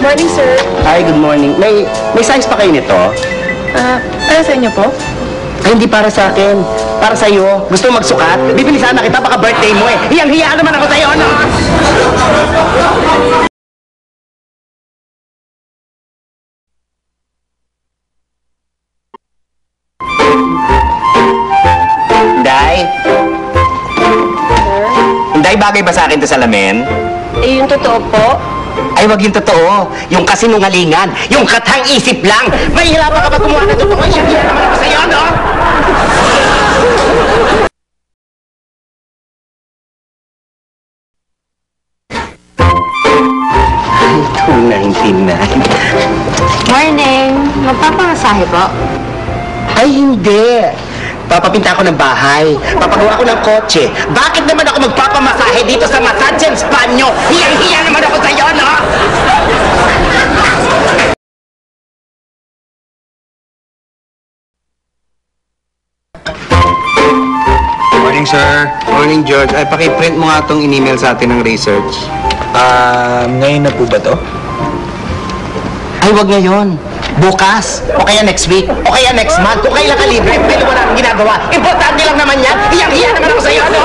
Morning, sir. Hi, good morning. May size pa kayo nito? Ano sa inyo po? Ay, hindi para sa akin. Para sa iyo. Gusto mo magsukat? Bibili sana kita, baka birthday mo eh. Hiyang-hiya naman ako sa iyo, no? Day? Day, bagay ba sa akin to salamin? Eh, yung totoo po. Ay, wag yung totoo. Yung kasinungalingan. Yung katang isip lang. Mahihirapan ka ba gumawa ng totoo? Hiyang-hiya naman ako sa iyo, no? Morning. Magpapamasahe po? Ay, hindi. Papapinta ako ng bahay. Papagawa ko ng kotse. Bakit naman ako magpapamasahe dito sa Massage and Spa nyo? Hiyang-hiya naman ako sa iyo, no? Morning, sir. Morning, George. Ay, pakiprint mo nga itong in-email sa atin ng research. Ngayon na po ba to? Ay, wag ngayon. Bukas. O kaya next week. O kaya next month. Kung kailan ka libre, pero wala akong ginagawa. Importante lang naman yan. Hiyang-hiya naman ako sa iyo, no?